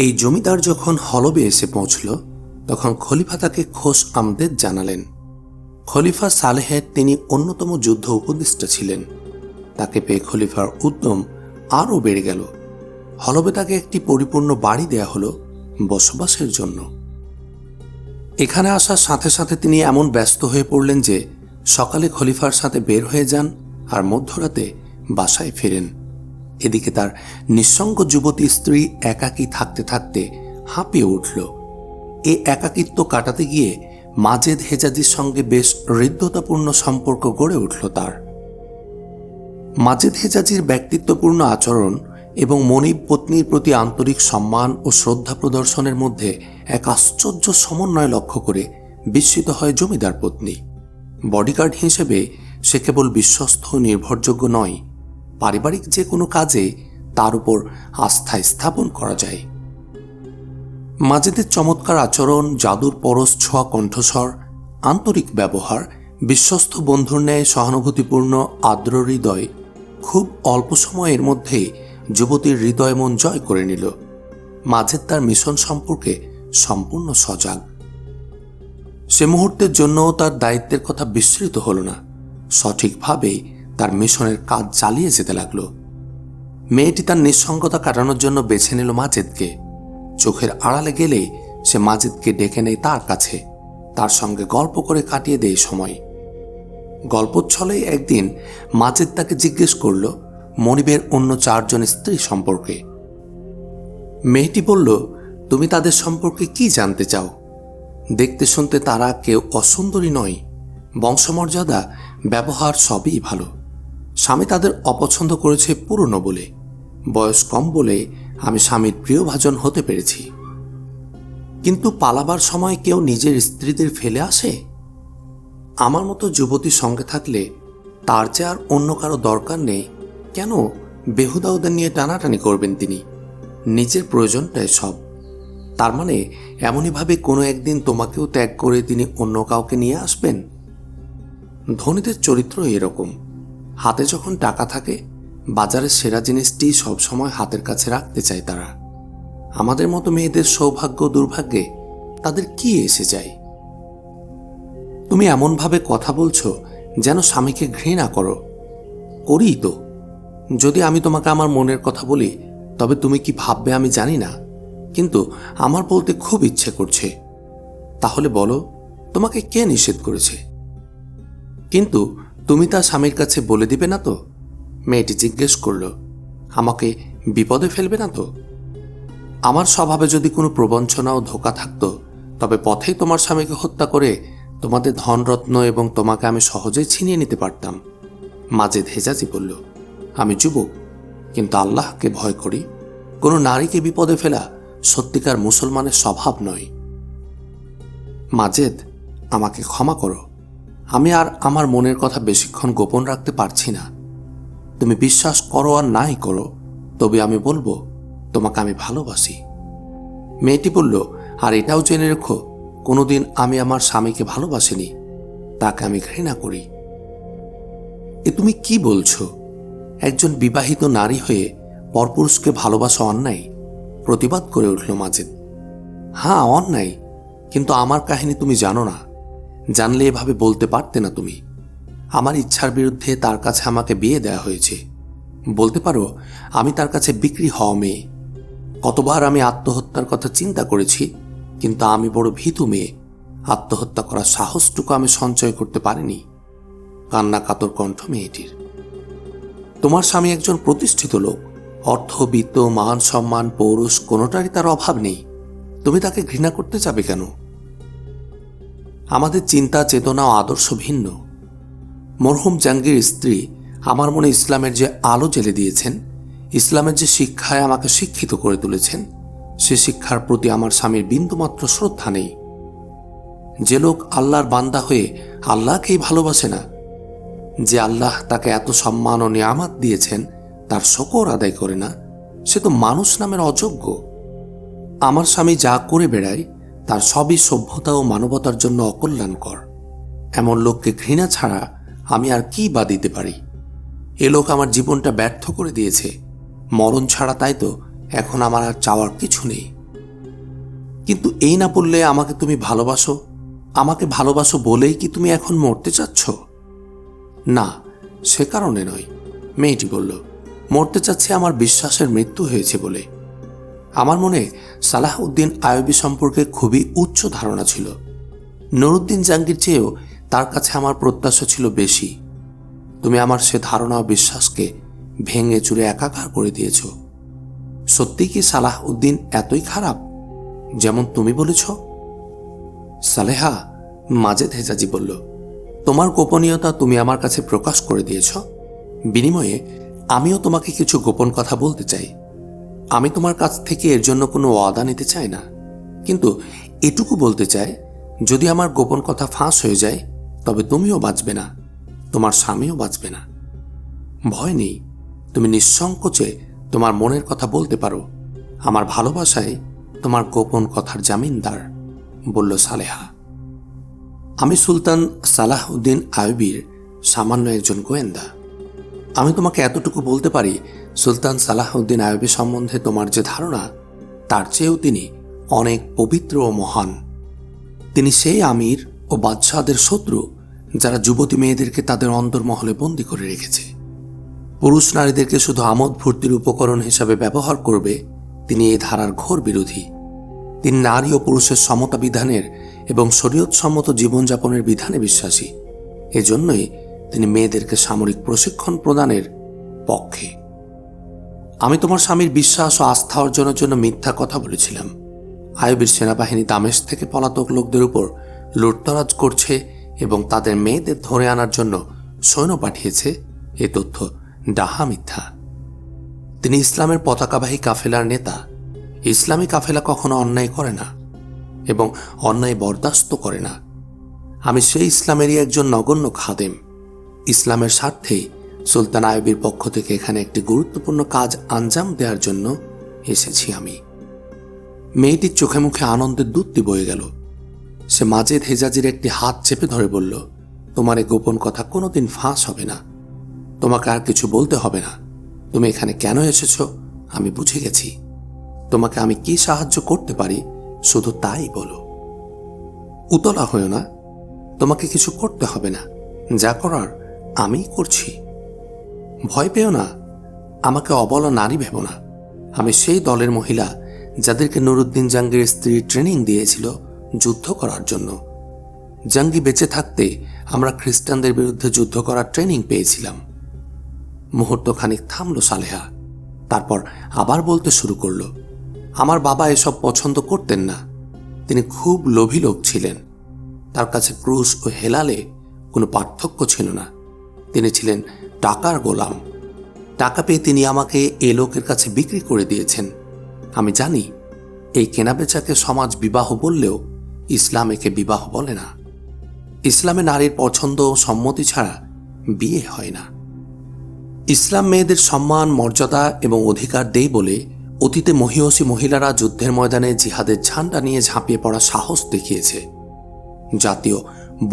এই জমিদার যখন হলবে এসে পৌঁছল তখন খলিফা তাকে খোশ আমদেদ জানালেন। খলিফা সালেহের তিনি অন্যতম যুদ্ধ উপদেষ্টা ছিলেন। তাকে পেয়ে খলিফার উদ্যম আরও বেড়ে গেল। হলবে তাকে একটি পরিপূর্ণ বাড়ি দেয়া হলো বসবাসের জন্য। এখানে আসার সাথে সাথে তিনি এমন ব্যস্ত হয়ে পড়লেন যে সকালে খলিফার সাথে বের হয়ে যান আর মধ্যরাতে বাসায় ফেরেন। এদিকে তার নিঃসঙ্গ যুবতী স্ত্রী একাকী থাকতে থাকতে হাঁপিয়ে উঠল। এই একাকিত্ব কাটাতে গিয়ে মাজেদ হেজাজির সঙ্গে বেশ হৃদ্যতাপূর্ণ সম্পর্ক গড়ে উঠল তার। মাজেদ হেজাজির ব্যক্তিত্বপূর্ণ আচরণ এবং মনিব পত্নীর প্রতি আন্তরিক সম্মান ও শ্রদ্ধা প্রদর্শনের মধ্যে এক আশ্চর্য সমন্বয় লক্ষ্য করে বিস্মিত হয় জমিদার পত্নী। বডিগার্ড হিসেবে সে কেবল বিশ্বস্ত ও নির্ভরযোগ্য নয়, পারিবারিক যে কোনো কাজে তার উপর আস্থা স্থাপন করা যায়। মাজেদের চমৎকার আচরণ, জাদুর পরশ ছোঁয়া কণ্ঠস্বর, আন্তরিক ব্যবহার, বিশ্বস্ত বন্ধুর ন্যায় সহানুভূতিপূর্ণ আর্দ্র হৃদয় খুব অল্প সময়ের মধ্যে যুবতীর হৃদয় মন জয় করে নিল। মাজেদ তার মিশন সম্পর্কে সম্পূর্ণ সজাগ। সে মুহূর্তের জন্য তার দায়িত্বের কথা বিস্মৃত হল না। সঠিকভাবে তার মিশনের কাজ চালিয়ে যেতে লাগল। মেয়েটি তার নিঃসঙ্গতা কাটানোর জন্য বেছে নিল মাজেদকে। চোখের আড়ালে গেলে সে মাজেদকে ডেকে নেয় তার কাছে, তার সঙ্গে গল্প করে কাটিয়ে দেয় সময়। গল্পচ্ছলে একদিন মাজেদ তাকে জিজ্ঞেস করল মনিবের অন্য 4 জন স্ত্রী সম্পর্কে। মেয়েটি বলল, তুমি তাদের সম্পর্কে কি জানতে চাও? দেখতে শুনতে তারা কেউ অসুন্দরী নয়, বংশমর্যাদা ব্যবহার সবই ভালো। স্বামী তাদের অপছন্দ করেছে পুরনো বলে, বয়স কম বলে আমি স্বামীর প্রিয়ভাজন হতে পেরেছি। কিন্তু পালাবার সময় কেউ নিজের স্ত্রীদের ফেলে আসে? আমার মতো যুবতীর সঙ্গে থাকলে তার চেয়ে আর অন্য কারো দরকার নেই। কেন বেহুদা ওদের নিয়ে টানাটানি করবেন তিনি? নিজের প্রয়োজনটাই সব। তার মানে এমনইভাবে কোনো একদিন তোমাকেও ত্যাগ করে তিনি অন্য কাউকে নিয়ে আসবেন? ধনীদের চরিত্র এরকম। হাতে যখন টাকা থাকে বাজারের সেরা জিনিসটি সবসময় হাতের কাছে রাখতে চায় তারা। আমাদের মতো মেয়েদের সৌভাগ্য দুর্ভাগ্যে তাদের কি এসে যায়? তুমি এমনভাবে কথা বলছো যেন স্বামীকে ঘৃণা করো। করি তো। যদি আমি তোমাকে আমার মনের কথা বলি তবে তুমি কি ভাববে আমি জানি না, কিন্তু আমার বলতে খুব ইচ্ছে করছে। তাহলে বলো, তোমাকে কে নিষেধ করেছে? কিন্তু তুমি তার স্বামীর কাছে বলে দিবে না তো? মেয়েটি জিজ্ঞেস করল। আমাকে বিপদে ফেলবে না তো? আমার স্বভাবে যদি কোনো প্রবঞ্চনা ও ধোঁকা থাকতো তবে পথেই তোমার স্বামীকে হত্যা করে তোমাদের ধনরত্ন এবং তোমাকে আমি সহজেই ছিনিয়ে নিতে পারতাম। মাজেদ হেজাজি বলল, আমি যুবক, কিন্তু আল্লাহকে ভয় করি। কোনো নারীকে বিপদে ফেলা সত্যিকার মুসলমানের স্বভাব নয়। মাজেদ, আমাকে ক্ষমা করো। আমি আর আমার মনের কথা বেশিক্ষণ গোপন রাখতে পারছি না। তুমি বিশ্বাস করো আর নাই করো, তবে আমি বলবো তোমাকে আমি ভালোবাসি। মেয়েটি বলল, আর এটাও জেনে রেখো, কোনোদিন আমি আমার স্বামীকে ভালোবাসিনি, তাকে আমি ঘৃণা করি। এ তুমি কি বলছো? একজন বিবাহিত নারী হয়ে পরপুরুষকে ভালোবাসা অন্যায়? প্রতিবাদ করে উঠল মাজেদ। হ্যাঁ, অন্যায়, কিন্তু আমার কাহিনী তুমি জানো না। জানলে এভাবে বলতে পারতে না তুমি। আমার ইচ্ছার বিরুদ্ধে তার কাছে আমাকে বিয়ে দেয়া হয়েছে। বলতে পারো আমি তার কাছে বিক্রি হওয়া মেয়ে। কতবার আমি আত্মহত্যার কথা চিন্তা করেছি, কিন্তু আমি বড় ভীতু মেয়ে। আত্মহত্যা করার সাহসটুকু আমি সঞ্চয় করতে পারিনি। কান্না কাতর কণ্ঠ মেয়েটির। তোমার স্বামী একজন প্রতিষ্ঠিত লোক। অর্থ, বিত্ত, মান, সম্মান, পৌরুষ কোনোটারই তার অভাব নেই। তুমি তাকে ঘৃণা করতে যাবে কেন? আমাদের চিন্তা, চেতনা ও আদর্শ ভিন্ন। মরহুম জাহাঙ্গীর স্ত্রী আমার মনে ইসলামের যে আলো জ্বেলে দিয়েছেন, ইসলামের যে শিক্ষায় আমাকে শিক্ষিত করে তুলেছেন, সে শিক্ষার প্রতি আমার স্বামীর বিন্দুমাত্র শ্রদ্ধা নেই। যে লোক আল্লাহর বান্দা হয়ে আল্লাহকেই ভালোবাসে না, যে আল্লাহ তাকে এত সম্মান ও নিয়ামত দিয়েছেন তার শকর আদায় করে না, সে তো মানুষ নামের অযোগ্য। আমার স্বামী যা করে বেড়ায় তার সবই সভ্যতা ও মানবতার জন্য অকল্যাণকর। এমন লোককে ঘৃণা ছাড়া আমি আর কি বা দিতে পারি? এ লোক আমার জীবনটা ব্যর্থ করে দিয়েছে। মরণ ছাড়া, তাই তো এখন আমার আর চাওয়ার কিছু নেই। কিন্তু এই না বললে আমাকে তুমি ভালোবাসো, আমাকে ভালোবাসো বলেই কি তুমি এখন মরতে চাচ্ছ? না, সে কারণে নয়, মেয়েটি বলল। মরতে চাচ্ছে আমার বিশ্বাসের মৃত্যু হয়েছে বলে। আমার মনে সালাহউদ্দিন আইয়ুবী সম্পর্কে খুবই উচ্চ ধারণা ছিল। নুরুদ্দিন জাহাঙ্গীর চেয়েও তার কাছে আমার প্রত্যাশা ছিল বেশি। তুমি আমার সে ধারণা ও বিশ্বাসকে ভেঙে চুরে একাকার করে দিয়েছ। সত্যিই কি সালাহউদ্দিন এতই খারাপ যেমন তুমি বলেছ? সালেহা, মাজেদ হেজাজি বলল, তোমার গোপনীয়তা তুমি আমার কাছে প্রকাশ করে দিয়েছ। বিনিময়ে আমিও তোমাকে কিছু গোপন কথা বলতে চাই। আমি তোমার কাছ থেকে এর জন্য কোনো ওয়াদা নিতে চাই না, কিন্তু এটুকু বলতে চাই, যদি আমার গোপন কথা ফাঁস হয়ে যায় তবে তুমিও বাঁচবে না, তোমার স্বামীও বাঁচবে না। ভয় নেই, তুমি নিঃসংকোচে তোমার মনের কথা বলতে পারো। আমার ভালোবাসায় তোমার গোপন কথার জামিনদার, বলল সালেহা। আমি সুলতান সালাহউদ্দিন আইয়ুবীর সামান্য একজন গোয়েন্দা। আমি তোমাকে এতটুকু বলতে পারি, সুলতান সালাহউদ্দিন আইয়ুবী সম্বন্ধে তোমার যে ধারণা, তার চেয়েও তিনি অনেক পবিত্র ও মহান। তিনি সেই আমির ও বাদশাহদের শত্রু যারা যুবতী মেয়েদেরকে তাদের অন্তর্মহলে বন্দী করে রেখেছে। পুরুষ নারীদেরকে শুধু আমোদ ফুর্তির উপকরণ হিসাবে ব্যবহার করবে, তিনি এই ধারার ঘোর বিরোধী। তিনি নারী ও পুরুষের সমতা বিধানের এবং শরীয়তসম্মত জীবনযাপনের বিধানে বিশ্বাসী। এজন্যই তিনি মেয়েদেরকে সামরিক প্রশিক্ষণ প্রদানের পক্ষে। আমি তোমার স্বামীর বিশ্বাস ও আস্থা অর্জনের জন্য মিথ্যা কথা বলেছিলাম। আইয়ুবীর সেনাবাহিনী দামেস্ক থেকে পলাতক লোকদের উপর লুটতরাজ করছে এবং তাদের মেয়েদের ধরে আনার জন্য সৈন্য পাঠিয়েছে, এ তথ্য ডাহা মিথ্যা। তিনি ইসলামের পতাকাবাহী কাফেলার নেতা। ইসলামী কাফেলা কখনো অন্যায় করে না এবং অন্যায় বরদাস্ত করে না। আমি সেই ইসলামেরই একজন নগণ্য খাদেম। ইসলামের স্বার্থে সুলতান আইয়ুবীর পক্ষ থেকে এখানে একটি গুরুত্বপূর্ণ কাজ আঞ্জাম দেওয়ার জন্য এসেছি আমি। মেয়েটির চোখে মুখে আনন্দের দুত্তি বয়ে গেল। সে মাজেদ হেজাজির একটি হাত চেপে ধরে বলল, তোমার এই গোপন কথা কোনোদিন ফাঁস হবে না। তোমাকে আর কিছু বলতে হবে না। তুমি এখানে কেন এসেছ আমি বুঝে গেছি। তোমাকে আমি কি সাহায্য করতে পারি শুধু তাই বলো। উতলা হয়ো না, তোমাকে কিছু করতে হবে না, যা করার আমি করছি। ভয় পেও না, আমাকে অবলা নারী ভেবো না। আমি সেই দলের মহিলা যাদেরকে নুরুদ্দিন জাহাঙ্গীরের স্ত্রী ট্রেনিং দিয়েছিল যুদ্ধ করার জন্য। জাহাঙ্গীর বেঁচে থাকতে আমরা খ্রিস্টানদের বিরুদ্ধে যুদ্ধ করার ট্রেনিং পেয়েছিলাম। মুহূর্তখানিক থামল সালেহা, তারপর আবার বলতে শুরু করল, আমার বাবা এসব পছন্দ করতেন না। তিনি খুব লোভী লোক ছিলেন। তার কাছে ক্রুশ ও হেলালে কোনো পার্থক্য ছিল না। তিনি ছিলেন টাকার গোলাম। টাকা পেয়ে তিনি আমাকে এ লোকের কাছে বিক্রি করে দিয়েছেন। আমি জানি এই কেনাবেচাকে সমাজ বিবাহ বললেও ইসলাম একে বিবাহ বলে না। ইসলামে নারীর পছন্দ ও সম্মতি ছাড়া বিয়ে হয় না। ইসলাম মেয়েদের সম্মান, মর্যাদা এবং অধিকার দেয় বলে অতীতে মহিয়সী মহিলারা যুদ্ধের ময়দানে জিহাদের ঝান্ডা নিয়ে ঝাঁপিয়ে পড়া সাহস দেখিয়েছে। জাতীয়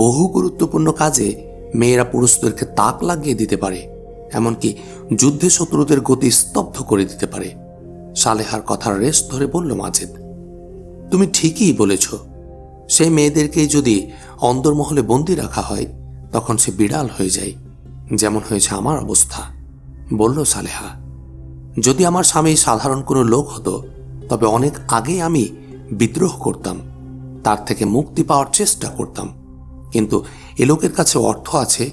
বহু গুরুত্বপূর্ণ কাজে মেয়েরা পুরুষদেরকে তাক লাগিয়ে দিতে পারে, এমনকি যুদ্ধে শত্রুদের গতি স্তব্ধ করে দিতে পারে। সালেহার কথার রেশ ধরে বলল মাজেদ, তুমি ঠিকই বলেছ। সেই মেয়েদেরকেই যদি অন্দরমহলে বন্দি রাখা হয় তখন সে বিড়াল হয়ে যায়, যেমন হয়েছে আমার অবস্থা, বলল সালেহা। যদি আমার স্বামী সাধারণ কোনো লোক হতো তবে অনেক আগেই আমি বিদ্রোহ করতাম, তার থেকে মুক্তি পাওয়ার চেষ্টা করতাম। কিন্তু এ লোকের কাছে অর্থ আছে,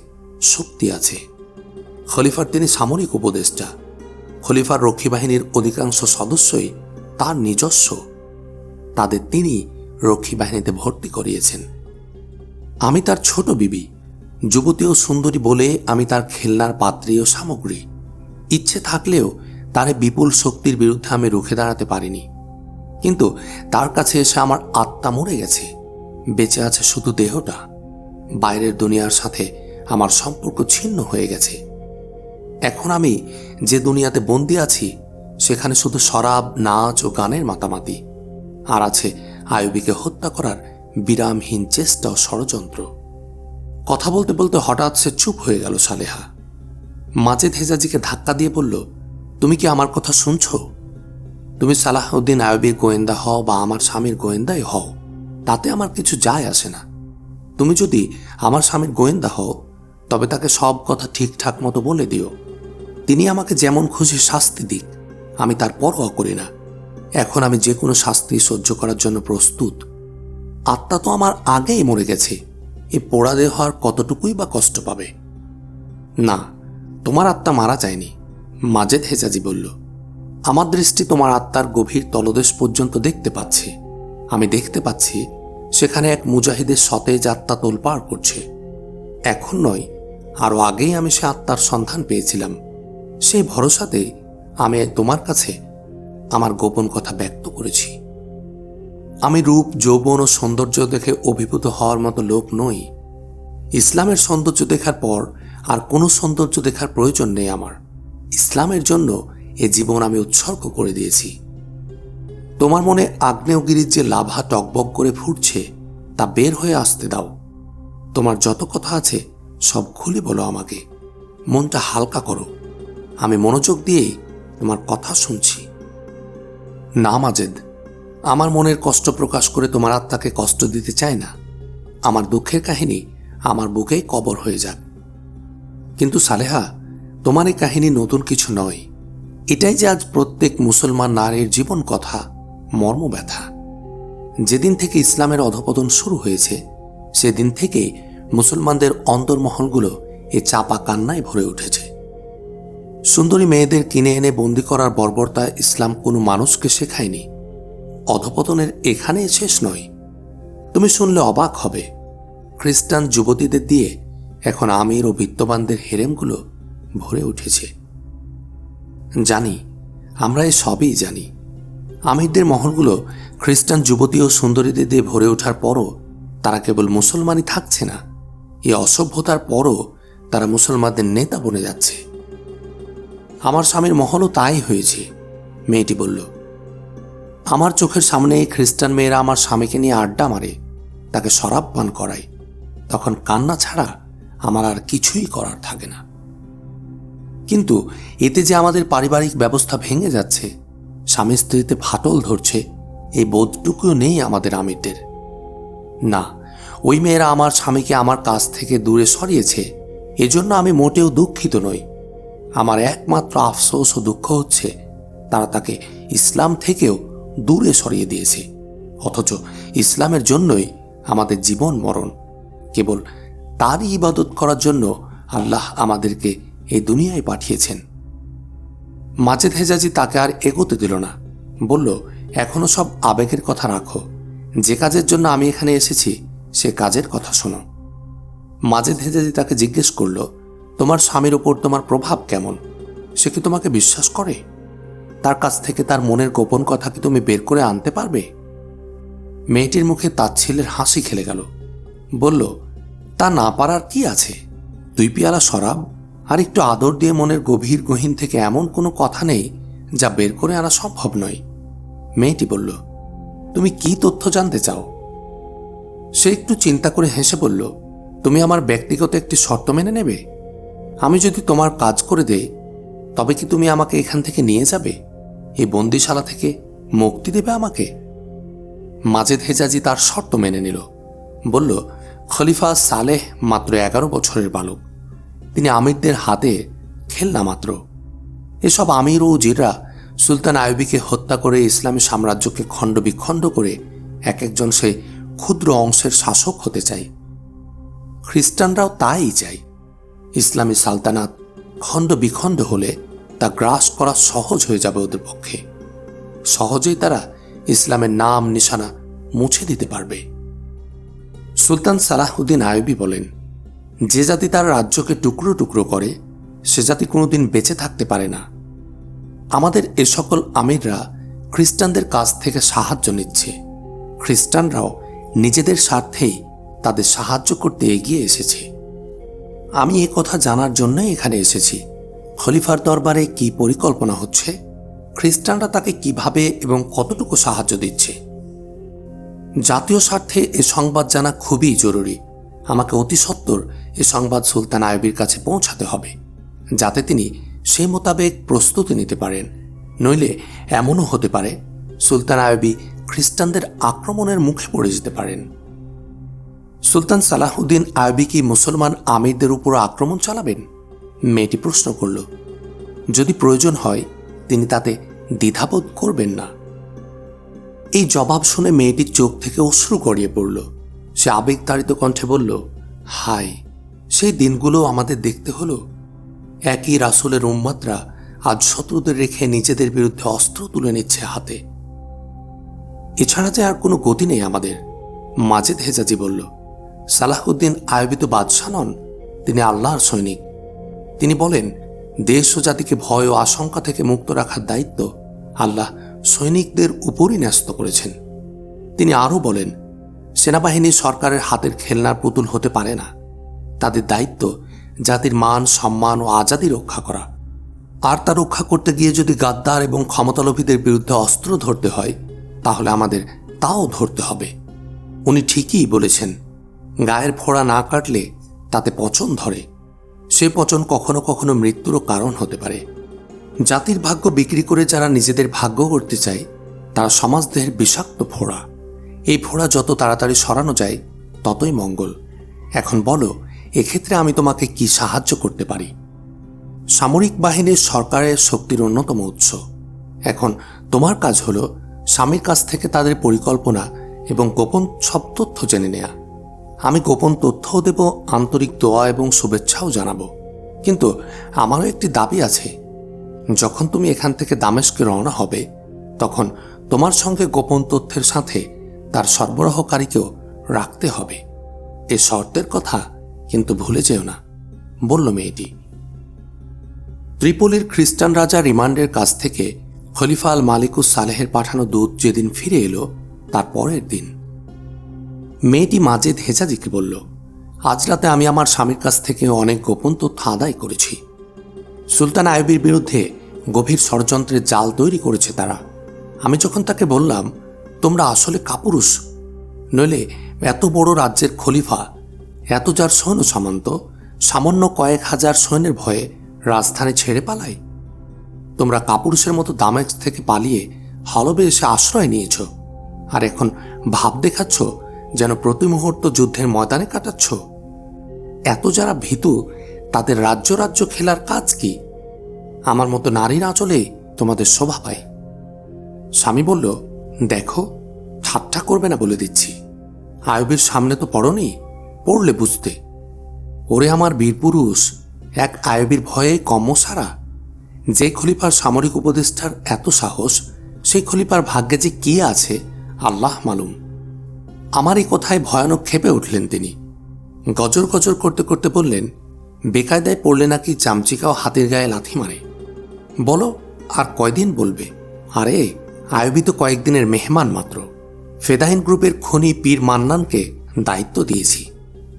শক্তি আছে। খলিফার তিনি সামরিক উপদেষ্টা। খলিফার রক্ষী বাহিনীর অধিকাংশ সদস্যই তার নিজস্ব। তাদের তিনি রক্ষী বাহিনীতে ভর্তি করিয়েছেন। আমি তার ছোট বিবি, যুবতী ও সুন্দরী বলে আমি তার খেলনার পাত্রী ও সামগ্রী। ইচ্ছে থাকলেও তার বিপুল শক্তির বিরুদ্ধে আমি রুখে দাঁড়াতে পারিনি। কিন্তু তার কাছে এসে আমার আত্মা মরে গেছে, বেঁচে আছে শুধু দেহটা। বাইরের দুনিয়ার সাথে আমার সম্পর্ক ছিন্ন হয়ে গেছে। এখন আমি যে দুনিয়াতে বন্দি আছি সেখানে শুধু শরাব, নাচ ও গানের মাতামাতি, আর আছে আইয়ুবীকে হত্যা করার বিরামহীন চেষ্টা ও ষড়যন্ত্র। কথা বলতে বলতে হঠাৎ সে চুপ হয়ে গেল সালেহা। মাজেদ হেজাজিকে ধাক্কা দিয়ে বলল, তুমি কি আমার কথা শুনছ? তুমি সালাহউদ্দিন আইয়ুবীর গোয়েন্দা হও বা আমার স্বামীর গোয়েন্দাই হও, তাতে আমার কিছু যায় আসে না। তুমি যদি আমার স্বামীর গোয়েন্দা হও, তবে তাকে সব কথা ঠিকঠাক মতো বলে দিও। তিনি আমাকে যেমন খুশি শাস্তি দিক, আমি তার পরোয়া করি না। এখন আমি যে কোনো শাস্তি সহ্য করার জন্য প্রস্তুত। আত্মা তো আমার আগেই মরে গেছে, এ পোড়া দেহ আর কতটুকুই বা কষ্ট পাবে। না, তোমার আত্মা মারা যায়নি, মাজেদ হেজাজি বলল। আমার দৃষ্টি তোমার আত্মার গভীর তলদেশ পর্যন্ত দেখতে পাচ্ছে। আমি দেখতে পাচ্ছি সেখানে এক মুজাহিদের সতেজ আত্মা তোলপাড় করছে। এখন নয়, আরও আগেই আমি সে আত্মার সন্ধান পেয়েছিলাম। সেই ভরসাতে আমি তোমার কাছে আমার গোপন কথা ব্যক্ত করেছি। আমি রূপ, যৌবন ও সৌন্দর্য দেখে অভিভূত হওয়ার মতো লোক নই। ইসলামের সৌন্দর্য দেখার পর আর কোনো সৌন্দর্য দেখার প্রয়োজন নেই আমার। ইসলামের জন্য এ জীবন আমি উৎসর্গ করে দিয়েছি। তোমার মনে আগ্নেয়গিরির যে লাভা টকবক করে ফুটছে, তা বের হয়ে আসতে দাও। তোমার যত কথা আছে সব খুলে বলো আমাকে। মনটা হালকা করো, আমি মনোযোগ দিয়ে তোমার কথা শুনছি। না মাজেদ, আমার মনের কষ্ট প্রকাশ করে তোমার আত্মাকে কষ্ট দিতে চাই না। আমার দুঃখের কাহিনী আমার বুকেই কবর হয়ে যাক। কিন্তু সালেহা, তোমার এই কাহিনী নতুন কিছু নয়। এটাই যে আজ প্রত্যেক মুসলমান নারীর জীবন কথা, মর্মব্যথা। যেদিন থেকে ইসলামের অধঃপতন শুরু হয়েছে, সেদিন থেকে মুসলমানদের অন্তর্মহলগুলো এ চাপা কান্নায় ভরে উঠেছে। সুন্দরী মেয়েদের কিনে এনে বন্দি করার বর্বরতা ইসলাম কোনো মানুষকে শেখায়নি। অধঃপতনের এখানে শেষ নয়। তুমি শুনলে অবাক হবে, খ্রিস্টান যুবতীদের দিয়ে এখন আমির ও বিত্তবানদের হেরেমগুলো ভরে উঠেছে। জানি, আমরা এ সবই জানি। আমিরদের মহলগুলো খ্রিস্টান যুবতী ও সুন্দরীদের দিয়ে ভরে ওঠার পরও তারা কেবল মুসলমানই থাকছে না, এই অসভ্যতার পরও তারা মুসলমানদের নেতা বনে যাচ্ছে। আমার স্বামীর মহলও তাই হয়েছে, মেয়েটি বলল। আমার চোখের সামনে এই খ্রিস্টান মেয়েরা আমার স্বামীকে নিয়ে আড্ডা মারে, তাকে শরাব পান করায়। তখন কান্না ছাড়া আমার আর কিছুই করার থাকে না। কিন্তু এতে যে আমাদের পারিবারিক ব্যবস্থা ভেঙে যাচ্ছে, স্বামী স্ত্রীতে ফাটল ধরছে, এই বোধটুকুও নেই আমাদের আমিরদের। না, ওই মেয়েরা আমার স্বামীকে আমার কাছ থেকে দূরে সরিয়েছে, এজন্য আমি মোটেও দুঃখিত নই। আমার একমাত্র আফসোস ও দুঃখ হচ্ছে তারা তাকে ইসলাম থেকেও দূরে সরিয়ে দিয়েছে। অথচ ইসলামের জন্যই আমাদের জীবন মরণ। কেবল তারই ইবাদত করার জন্য আল্লাহ আমাদেরকে এই দুনিয়ায় পাঠিয়েছেন। মাজেদ হেজাজি তাকে আর এগোতে দিল না। বলল, এখনো সব আবেগের কথা রাখো। যে কাজের জন্য আমি এখানে এসেছি সে কাজের কথা শোনো। মাজেদ হেজাজি তাকে জিজ্ঞেস করল, তোমার স্বামীর ওপর তোমার প্রভাব কেমন? সে কি তোমাকে বিশ্বাস করে? তার কাছ থেকে তার মনের গোপন কথা কি তুমি বের করে আনতে পারবে? মেয়েটির মুখে তাচ্ছিল্যের হাসি খেলে গেল। বলল, তা না পারার কি আছে? 2 পিয়ালা শরাব আর একটু আদর দিয়ে মনের গভীর গহীন থেকে এমন কোনো কথা নেই যা বের করে আনা সম্ভব নয়। মেয়েটি বলল, তুমি কি তথ্য জানতে চাও? সে একটু চিন্তা করে হেসে বলল, তুমি আমার ব্যক্তিগত একটি শর্ত মেনে নেবে? আমি যদি তোমার কাজ করে দেই, তবে কি তুমি আমাকে এখান থেকে নিয়ে যাবে? এই বন্দিশালা থেকে মুক্তি দেবে আমাকে? মাজেদ হেজাজি তার শর্ত মেনে নিল। বলল, খলিফা সালেহ মাত্র 11 বছরের বালক। তিনি আমিরদের হাতে খেলনা মাত্র। এসব আমির ও উজিররা সুলতান আইয়ুবীকে হত্যা করে ইসলামী সাম্রাজ্যকে খণ্ড বিখণ্ড করে এক একজন সে ক্ষুদ্র অংশের শাসক হতে চায়। খ্রিস্টানরাও তাই চায়। ইসলামী সালতানাত খণ্ড বিখণ্ড হলে তা গ্রাস করা সহজ হয়ে যাবে ওদের পক্ষে। সহজেই তারা ইসলামের নাম নিশানা মুছে দিতে পারবে। সুলতান সালাহউদ্দিন আইয়ুবী বলেন, যে জাতি তার রাজ্যকে টুকরো টুকরো করে সে জাতি কোনোদিন বেঁচে থাকতে পারে না। আমাদের এ সকল আমিররা খ্রিস্টানদের কাছ থেকে সাহায্য নিচ্ছে। খ্রিস্টানরাও নিজেদের স্বার্থেই তাদের সাহায্য করতে এগিয়ে এসেছে। আমি এ কথা জানার জন্যই এখানে এসেছি। খলিফার দরবারে কি পরিকল্পনা হচ্ছে, খ্রিস্টানরা তাকে কিভাবে এবং কতটুকু সাহায্য দিচ্ছে। জাতীয় স্বার্থে এ সংবাদ জানা খুবই জরুরি। আমাকে অতি সত্বর এ সংবাদ সুলতান আইয়ুবীর কাছে পৌঁছাতে হবে, যাতে তিনি সেই মোতাবেক প্রস্তুতি নিতে পারেন। নইলে এমনও হতে পারে সুলতান আইয়ুবী খ্রিস্টানদের আক্রমণের মুখে পড়ে যেতে পারেন। সুলতান সালাহুদ্দিন আইয়ুবী কি মুসলমান আমিরদের উপর আক্রমণ চালাবেন? মেয়েটি প্রশ্ন করল। যদি প্রয়োজন হয় তিনি তাতে দ্বিধাবোধ করবেন না। এই জবাব শুনে মেয়েটির চোখ থেকে অশ্রু গড়িয়ে পড়ল। সে আবেগতাড়িত কণ্ঠে বলল, হায়, সেই দিনগুলো আমাদের দেখতে হলো। একই রাসূলের উম্মতরা আজ শত্রুদের রেখে নিজেদের বিরুদ্ধে অস্ত্র তুলে নিচ্ছে হাতে। এছাড়া যে আর কোনো গতি নেই আমাদের। মাজেদ হেজাজি বলল, সালাহুদ্দিন আইয়ুবী তো বাদশাহ নন, তিনি আল্লাহর সৈনিক। তিনি বলেন, দেশ ও জাতিকে ভয় ও আশঙ্কা থেকে মুক্ত রাখার দায়িত্ব আল্লাহ সৈনিকদের উপরই ন্যস্ত করেছেন। তিনি আরও বলেন, সেনাবাহিনী সরকারের হাতের খেলনার পুতুল হতে পারে না। তাদের দায়িত্ব জাতির মান, সম্মান ও আজাদি রক্ষা করা। আর তা রক্ষা করতে গিয়ে যদি গাদ্দার এবং ক্ষমতালোভীদের বিরুদ্ধে অস্ত্র ধরতে হয়, তাহলে আমাদের তাও ধরতে হবে। উনি ঠিকই বলেছেন, গায়ের ফোড়া না কাটলে তাতে পচন ধরে। সে পচন কখনো কখনো মৃত্যুরও কারণ হতে পারে। জাতির ভাগ্য বিক্রি করে যারা নিজেদের ভাগ্য করতে চায়, তারা সমাজদেহের বিষাক্ত ফোড়া। এই ফোড়া যত তাড়াতাড়ি সরানো যায় ততই মঙ্গল। এখন বলো, এক্ষেত্রে আমি তোমাকে কি সাহায্য করতে পারি? সামরিক বাহিনীর সরকারের শক্তির অন্যতম উৎস। এখন তোমার কাজ হলো স্বামীর কাছ থেকে তাদের পরিকল্পনা এবং গোপন সব তথ্য জেনে নেয়া। আমি গোপন তথ্যও দেব, আন্তরিক দোয়া এবং শুভেচ্ছাও জানাবো। কিন্তু আমারও একটি দাবি আছে। যখন তুমি এখান থেকে দামেস্কে রওনা হবে, তখন তোমার সঙ্গে গোপন তথ্যের সাথে তার সরবরাহকারীকেও রাখতে হবে। এ শর্তের কথা কিন্তু ভুলে যেও না, বলল মেয়েটি। ত্রিপোলির খ্রিস্টান রাজা রিমান্ডের কাছ থেকে খলিফা আল মালিকুস সালেহের পাঠানো দূত যেদিন ফিরে এলো, তার পরের দিন মেয়েটি মাজেদ হেজাজিকে বলল, আজ রাতে আমি আমার স্বামীর কাছ থেকে অনেক গোপন তথ্য আদায় করেছি। সুলতান আইয়ুবীর বিরুদ্ধে গভীর ষড়যন্ত্রের জাল তৈরি করেছে তারা। আমি যখন তাকে বললাম, তোমরা আসলে কাপুরুষ, নইলে এত বড় রাজ্যের খলিফা, এত যার সৈন্য সামন্ত, সামান্য কয়েক হাজার সৈন্যের ভয়ে রাজধানী ছেড়ে পালায়। তোমরা কাপুরুষের মতো দামেস্ক থেকে পালিয়ে হলবে এসে আশ্রয় নিয়েছ, আর এখন ভাব দেখাচ্ছ যেন প্রতি মুহূর্ত যুদ্ধের ময়দানে কাটাচ্ছ। এত যারা ভীতু, তাদের রাজ্য রাজ্য খেলার কাজ কি? আমার মতো নারীর আঁচলে তোমাদের শোভা পায়। স্বামী বলল, দেখো, ঠাট্টা করবে না বলে দিচ্ছি। আইয়ুবীর সামনে তো পড়নি, পড়লে বুঝতে। ওরে আমার বীরপুরুষ, এক আইয়ুবীর ভয়ে কম্ম সারা। যে খলিফার সামরিক উপদেষ্টার এত সাহস, সেই খলিফার ভাগ্যে যে কি আছে আল্লাহ মালুম। আমার এই কথায় ভয়ানক ক্ষেপে উঠলেন তিনি। গজর গজর করতে করতে বললেন, বেকায়দায় পড়লে নাকি চামচিকাও হাতের গায়ে লাথি মারে। বলো, আর কয়দিন বলবে? আরে, আইয়ুবী তো কয়েকদিনের মেহমান মাত্র। ফেদাইন গ্রুপের খনি পীর মান্নানকে দায়িত্ব দিয়েছি।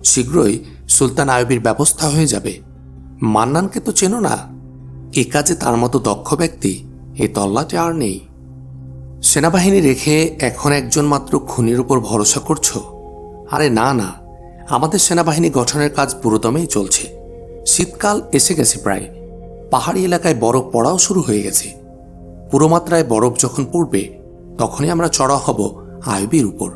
শীঘ্রই সুলতান আইয়ুবীর ব্যবস্থা হয়ে যাবে। মান্নানকে তো চেনো না? এ কাজে তার মতো দক্ষ ব্যক্তি এই তল্লাটে আর নেই। সেনাবাহিনী রেখে এখন একজন মাত্র খুনির উপর ভরসা করছো? আরে না না, আমাদের সেনাবাহিনী গঠনের কাজ পুরোদমেই চলছে। শীতকাল এসে গেছে প্রায়। পাহাড়ি এলাকায় বরফ পড়াও শুরু হয়ে গেছে। পুরোমাত্রায় বরফ যখন পড়বে, তখনই আমরা চড়াও হব আইয়ুবীর উপর।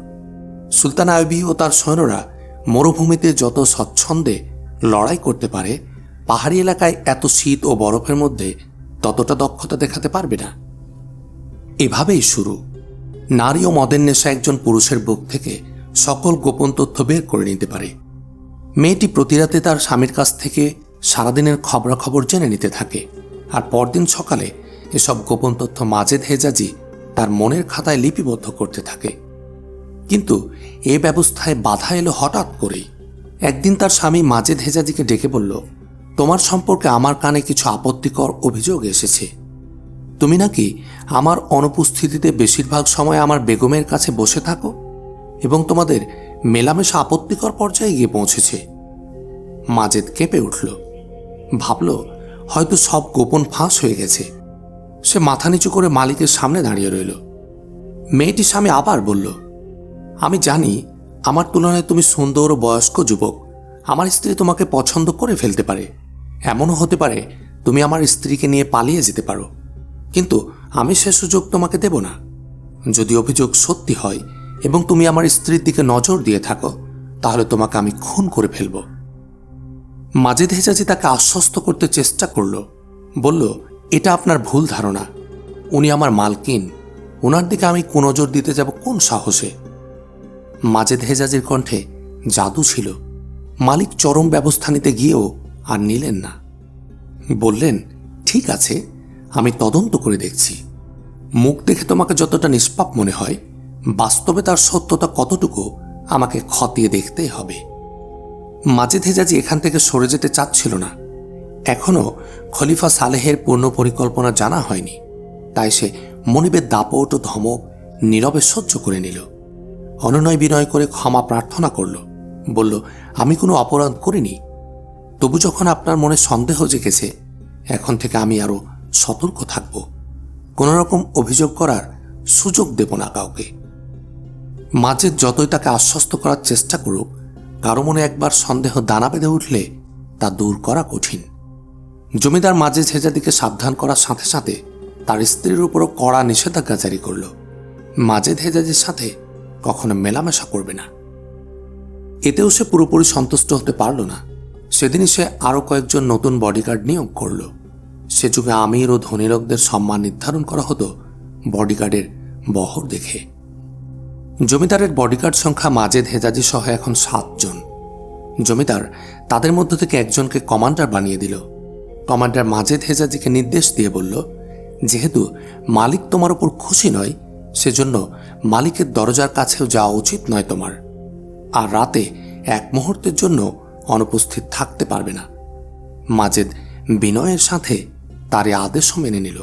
সুলতান আইয়ুবী ও তার সৈন্যরা মরুভূমিতে যত স্বচ্ছন্দে লড়াই করতে পারে, পাহাড়ি এলাকায় এত শীত ও বরফের মধ্যে ততটা দক্ষতা দেখাতে পারবে না। এভাবেই শুরু। নারী ও মদের নেশা একজন পুরুষের বুক থেকে সকল গোপন তথ্য বের করে নিতে পারে। মেয়েটি প্রতিরাতে তার স্বামীর কাছ থেকে সারাদিনের খবরাখবর জেনে নিতে থাকে, আর পরদিন সকালে এসব গোপন তথ্য মাজেদ হেজাজি তার মনের খাতায় লিপিবদ্ধ করতে থাকে। কিন্তু এ ব্যবস্থায় বাধা এলো হঠাৎ করেই। একদিন তার স্বামী মাজেদ হেজাজিকে ডেকে বলল, তোমার সম্পর্কে আমার কানে কিছু আপত্তিকর অভিযোগ এসেছে। তুমি নাকি আমার অনুপস্থিতিতে বেশিরভাগ সময় আমার বেগমের কাছে বসে থাকো, এবং তোমাদের মেলামেশা আপত্তিকর পর্যায়ে গিয়ে পৌঁছেছে। মাজেদ কেঁপে উঠল। ভাবল, হয়তো সব গোপন ফাঁস হয়ে গেছে। সে মাথা নিচু করে মালিকের সামনে দাঁড়িয়ে রইল। মেয়েটির স্বামী আবার বলল, আমি জানি আমার তুলনায় তুমি সুন্দর ও বয়স্ক যুবক। আমার স্ত্রী তোমাকে পছন্দ করে ফেলতে পারে। এমনও হতে পারে তুমি আমার স্ত্রীকে নিয়ে পালিয়ে যেতে পারো। কিন্তু আমি সে সুযোগ তোমাকে দেব না। যদি অভিযোগ সত্যি হয় এবং তুমি আমার স্ত্রীর দিকে নজর দিয়ে থাকো, তাহলে তোমাকে আমি খুন করে ফেলব। মাজেদ হেজাজি তাকে আশ্বস্ত করতে চেষ্টা করল, বলল, এটা আপনার ভুল ধারণা। উনি আমার মালকিন, ওনার দিকে আমি কুনজর দিতে যাব কোন সাহসে? মাজেদ হেজাজির কণ্ঠে জাদু ছিল। মালিক চরম ব্যবস্থা নিতে গিয়েও আর নিলেন না। বললেন, ঠিক আছে, আমি তদন্ত করে দেখছি। মুখ দেখে তোমাকে যতটা নিষ্পাপ মনে হয়, বাস্তবে তার সত্যতা কতটুকু আমাকে খতিয়ে দেখতেই হবে। মাজেদ হেজাজি এখান থেকে সরে যেতে চাচ্ছিল না। এখনও খলিফা সালেহের পূর্ণ পরিকল্পনা জানা হয়নি, তাই সে মনিবের দাপট ও ধমক নীরবে সহ্য করে নিল। অনুনয় বিনয় করে ক্ষমা প্রার্থনা করল, বলল, আমি কোনো অপরাধ করিনি। তবু যখন আপনার মনে সন্দেহ জেগেছে, এখন থেকে আমি আরও সতর্ক থাকব। কোনো রকম অভিযোগ করার সুযোগ দেব না কাউকে। মাজেদ যতই তাকে আশ্বস্ত করার চেষ্টা করুক, কারো মনে একবার সন্দেহ দানা বেঁধে উঠলে তা দূর করা কঠিন। জমিদার মাজেদ হেজাজিকে সাবধান করার সাথে সাথে তার স্ত্রীর উপরও কড়া নিষেধাজ্ঞা জারি করল। মাজেদ হেজাজির সাথে কখনো মেলামেশা করবে না। এতেও সে পুরোপুরি সন্তুষ্ট হতে পারল না। সেদিনই সে আরও কয়েকজন নতুন বডিগার্ড নিয়োগ করল। সে যুগে আমির ও ধনী লোকদের সম্মান নির্ধারণ করা হতো বডিগার্ডের বহর দেখে। জমিদারের বডিগার্ড সংখ্যা মাজেদ হেজাজি সহ এখন 7 জন। জমিদার তাদের মধ্য থেকে একজনকে কমান্ডার বানিয়ে দিল। কমান্ডার মাজেদ হেজাজিকে নির্দেশ দিয়ে বলল, যেহেতু মালিক তোমার উপর খুশি নয়, সেজন্য মালিকের দরজার কাছেও যাওয়া উচিত নয় তোমার। আর রাতে এক মুহূর্তের জন্য অনুপস্থিত থাকতে পারবে না। মাজেদ বিনয়ের সাথে তার আদেশও মেনে নিল।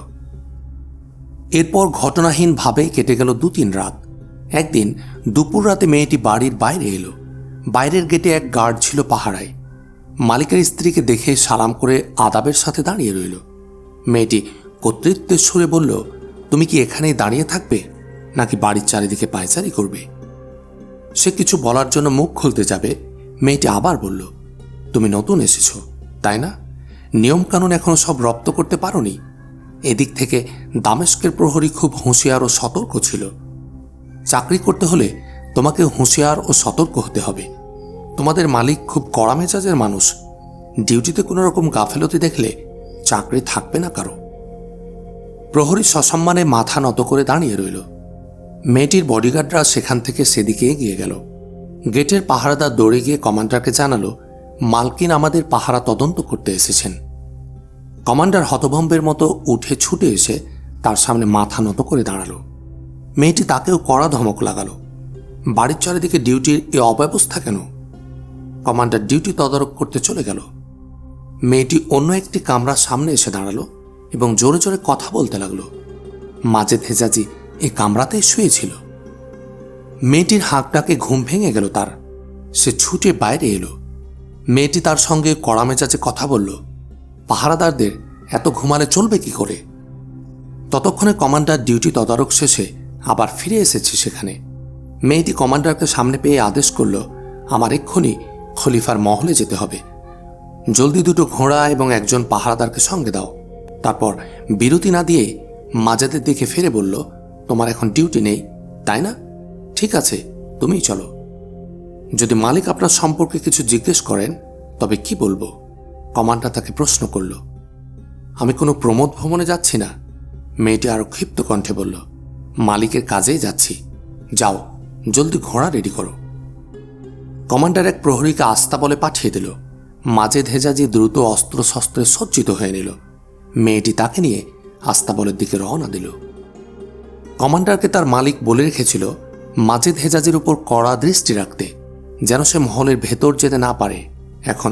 এরপর ঘটনাহীনভাবেই কেটে গেল 2-3 রাত। একদিন দুপুর রাতে মেয়েটি বাড়ির বাইরে এলো। বাইরের গেটে এক গার্ড ছিল পাহারায়। মালিকের স্ত্রীকে দেখে সালাম করে আদাবের সাথে দাঁড়িয়ে রইল। মেয়েটি কর্তৃত্বের সুরে বলল, তুমি কি এখানেই দাঁড়িয়ে থাকবে, নাকি বাড়ির চারিদিকে পায়চারি করবে? সে কিছু বলার জন্য মুখ খুলতে যাবে, মেয়েটি আবার বলল, তুমি নতুন এসেছো, তাই না? নিয়মকানুন এখনো সব রপ্ত করতে পারোনি। এদিক থেকে দামেস্কের প্রহরী খুব হুঁশিয়ার ও সতর্ক ছিল। চাকরি করতে হলে তোমাকে হুঁশিয়ার ও সতর্ক হতে হবে। তোমাদের মালিক খুব কড়া মেজাজের মানুষ। ডিউটিতে কোনো রকম গাফেলতি দেখলে চাকরি থাকবে না কারো। প্রহরী সসম্মানে মাথা নত করে দাঁড়িয়ে রইল। মেয়েটির বডিগার্ডরা সেখান থেকে সেদিকে এগিয়ে গেল। গেটের পাহারাদার দৌড়ে গিয়ে কমান্ডারকে জানালো, মালকিন আমাদের পাহারা তদন্ত করতে এসেছেন। কমান্ডার হতভম্বের মতো উঠে ছুটে এসে তার সামনে মাথা নত করে দাঁড়ালো। মেয়েটি তাকেও কড়া ধমক লাগালো, বাড়ির চারিদিকে ডিউটির এ অব্যবস্থা কেন? কমান্ডার ডিউটি তদারক করতে চলে গেল। মেয়েটি অন্য একটি কামরার সামনে এসে দাঁড়ালো এবং জোরে জোরে কথা বলতে লাগলো। মাজেদ হেজাজি এই কামরাতেই শুয়েছিল। মেয়েটির হাঁক ডাকে ঘুম ভেঙে গেল তার। সে ছুটে বাইরে এলো। মেয়েটি তার সঙ্গে কড়া মেজাজে কথা বলল, পাহারাদারদের এত ঘুমালে চলবে কি করে? ততক্ষণে কমান্ডার ডিউটি তদারক শেষে আবার ফিরে এসেছে সেখানে। মেয়েটি কমান্ডারকে সামনে পেয়ে আদেশ করল, আমার এক্ষুনি খলিফার মহলে যেতে হবে। জলদি 2টো ঘোড়া এবং একজন পাহারাদারকে সঙ্গে দাও। তারপর বিরতি না দিয়ে মাজেদের দিকে ফিরে বলল, তোমার এখন ডিউটি নেই, তাই না? ঠিক আছে, তুমিই চলো। যদি মালিক আপনার সম্পর্কে কিছু জিজ্ঞেস করেন তবে কি বলবো? কমান্ডার তাকে প্রশ্ন করল। আমি কোনো প্রমোদ ভ্রমণে যাচ্ছি না। মেয়েটি আরো ক্ষিপ্ত কণ্ঠে বলল, মালিকের কাজেই যাচ্ছি। যাও, জলদি ঘোড়া রেডি করো। কমান্ডার এক প্রহরীকে আস্তাবলে পাঠিয়ে দিল। মাজেদ হেজাজি দ্রুত অস্ত্রশস্ত্রে সজ্জিত হয়ে নিল। মেয়েটি তাকে নিয়ে আস্তাবলের দিকে রওনা দিল। কমান্ডারকে তার মালিক বলে রেখেছিল মাজেদ হেজাজির উপর কড়া দৃষ্টি রাখতে, যেন সে মহলের ভেতর যেতে না পারে। এখন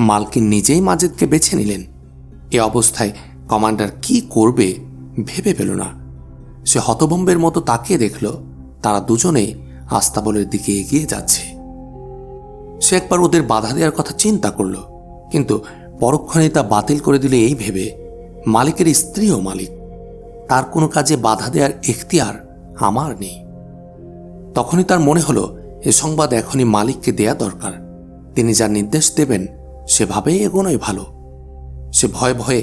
মালকিন নিজেই মাজেদকে বেছে নিলেন। এ অবস্থায় কমান্ডার কি করবে ভেবে পেল না। সে হতভম্বের মতো তাকিয়ে দেখল তারা দুজনেই আস্তাবলের দিকে এগিয়ে যাচ্ছে। সে একবার ওদের বাধা দেওয়ার কথা চিন্তা করল, কিন্তু পরক্ষণে তা বাতিল করে দিলে এই ভেবে, মালিকের স্ত্রীও মালিক, তার কোনো কাজে বাধা দেওয়ার এখতিয়ার আমার নেই। তখনই তার মনে হলো এ সংবাদ এখনই মালিককে দেয়া দরকার। তিনি যা নির্দেশ দেবেন সেভাবেই এগোনোই ভালো। সে ভয়ে ভয়ে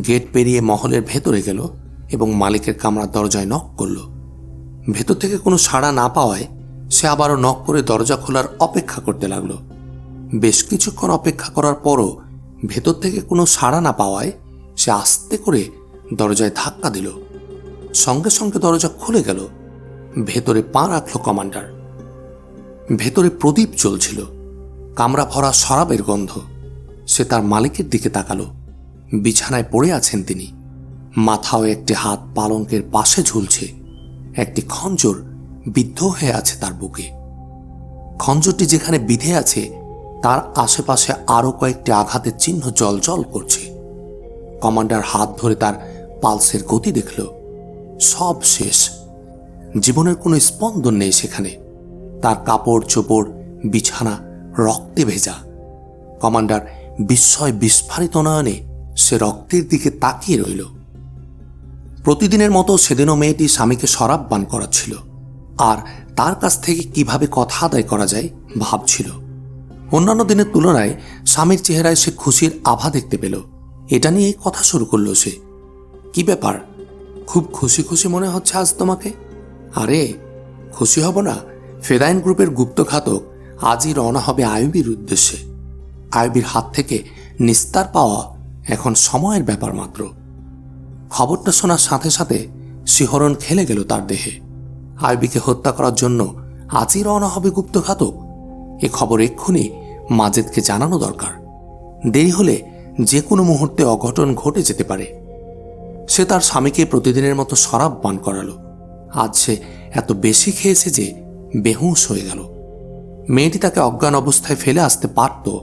গেট পেরিয়ে মহলের ভেতরে গেল এবং মালিকের কামরার দরজায় নক করল। ভেতর থেকে কোনো সাড়া না পাওয়ায় সে আবারও নক করে দরজা খোলার অপেক্ষা করতে লাগলো। বেশ কিছুক্ষণ অপেক্ষা করার পরও ভেতর থেকে কোনো সাড়া না পাওয়ায় সে আস্তে করে দরজায় ধাক্কা দিল। সঙ্গে সঙ্গে দরজা খুলে গেল। ভেতরে পা রাখল কমান্ডার। ভেতরে প্রদীপ জ্বলছিল, কামরা ভরা শরাবের গন্ধ। সে তার মালিকের দিকে তাকালো। বিছানায় পড়ে আছেন তিনি। মাথাও একটি হাত পালঙ্কের পাশে ঝুলছে। একটি খঞ্জর বিদ্ধ হয়ে আছে তার বুকে। খঞ্জরটি যেখানে বিধে আছে তার আশেপাশে আরও কয়েকটি আঘাতের চিহ্ন জ্বলজ্বল করছে। কমান্ডার হাত ধরে তার পালসের গতি দেখল। সব শেষ। জীবনের কোনো স্পন্দন নেই সেখানে। তার কাপড় চোপড় বিছানা রক্তে ভেজা। কমান্ডার বিস্ময় বিস্ফারিত নয়নে সে রক্তের দিকে তাকিয়ে রইল। প্রতিদিনের মতো সেদিনও মেয়েটি স্বামীকে শরাব পান করাচ্ছিল আর তার কাছ থেকে কিভাবে কথা আদায় করা যায় ভাবছিল। অন্যান্য দিনের তুলনায় স্বামীর চেহারায় সে খুশির আভা দেখতে পেল। এটা নিয়েই কথা শুরু করল সে। কি ব্যাপার, খুব খুশি খুশি মনে হচ্ছে আজ তোমাকে? আরে খুশি হব না? ফেদাইন গ্রুপের গুপ্তঘাতক আজই রওনা হবে আইয়ুবের উদ্দেশ্যে। আইয়ুবের হাত থেকে নিস্তার পাওয়া এখন সময়ের ব্যাপার মাত্র। খবরটা শোনার সাথে সাথে শিহরণ খেলে গেল তার দেহে। আইয়ুবকে হত্যা করার জন্য আজই রওনা হবে গুপ্তঘাতক। এ খবর এক্ষুনি মাজেদকে জানানো দরকার। দেরি হলে যে কোনো মুহূর্তে অঘটন ঘটে যেতে পারে। সে তার স্বামীকে প্রতিদিনের মতো শরাব পান করালো। আজ সে এত বেশি খেয়েছে যে বেহুঁশ হয়ে গেল। মেয়েটি তাকে অজ্ঞান অবস্থায় ফেলে আসতে পারত,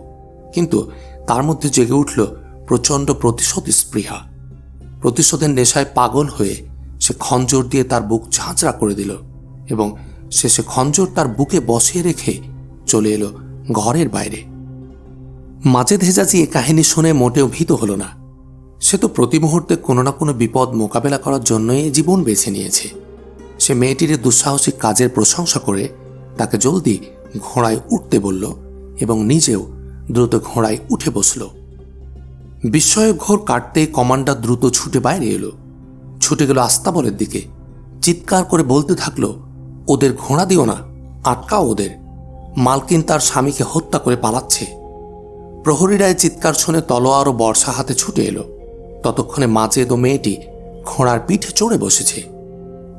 কিন্তু তার মধ্যে জেগে উঠল প্রচণ্ড প্রতিশোধ স্পৃহা। প্রতিশোধের নেশায় পাগল হয়ে সে খঞ্জর দিয়ে তার বুক ঝাঁঝরা করে দিল এবং শেষে খঞ্জর তার বুকে বসিয়ে রেখে চলে এলো ঘরের বাইরে। মাজেদ হেজাজি এ কাহিনী শুনে মোটেও ভীত হল না। সে তো প্রতি মুহূর্তে কোনো না কোনো বিপদ মোকাবেলা করার জন্যই জীবন বেছে নিয়েছে। সে মেয়েটির দুঃসাহসিক কাজের প্রশংসা করে তাকে জলদি ঘোড়ায় উঠতে বলল এবং নিজেও দ্রুত ঘোড়ায় উঠে বসল। বিস্ময়ের ঘোর কাটতে কমান্ডার দ্রুত ছুটে বাইরে এলো। ছুটে গেল আস্তাবলের দিকে। চিৎকার করে বলতে থাকলো, ওদের ঘোড়া দিও না, আটকাও ওদের। মালকিন তার স্বামীকে হত্যা করে পালাচ্ছে। প্রহরীরা চিৎকার শুনে তলোয়ার ও বর্ষা হাতে ছুটে এলো। ততক্ষণে মাজেদ ও মেয়েটি ঘোড়ার পিঠে চড়ে বসেছে।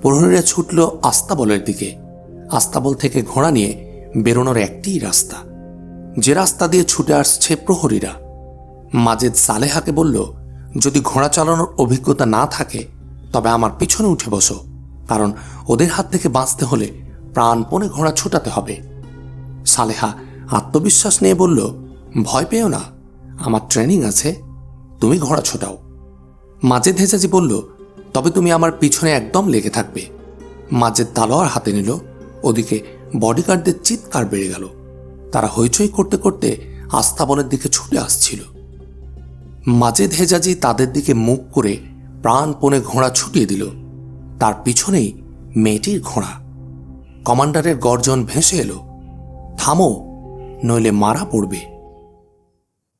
প্রহরীরা ছুটল আস্তাবলের দিকে। আস্তাবল থেকে ঘোড়া নিয়ে বেরোনোর একটিই রাস্তা, যে রাস্তা দিয়ে ছুটে আসছে প্রহরীরা। মাজেদ সালেহাকে বলল, যদি ঘোড়া চালানোর অভিজ্ঞতা না থাকে তবে আমার পিছনে উঠে বসো, কারণ ওদের হাত থেকে বাঁচতে হলে প্রাণপণে ঘোড়া ছুটাতে হবে। সালেহা আত্মবিশ্বাস নিয়ে বলল, ভয় পেও না, আমার ট্রেনিং আছে, তুমি ঘোড়া ছোটাও। মাজেদ হেজাজি বলল, তবে তুমি আমার পিছনে একদম লেগে থাকবে। মাজেদ তালোয়ার হাতে নিল। ওদিকে বডিগার্ডদের চিৎকার বেড়ে গেল। তারা হইচই করতে করতে আস্তাবলের দিকে ছুটে আসছিল। মাজেদ হেজাজি তাদের দিকে মুখ করে প্রাণপণে ঘোড়া ছুটিয়ে দিল। তার পিছনেই মেয়েটির ঘোড়া। কমান্ডারের গর্জন ভেসে এলো, থামো, নইলে মারা পড়বে।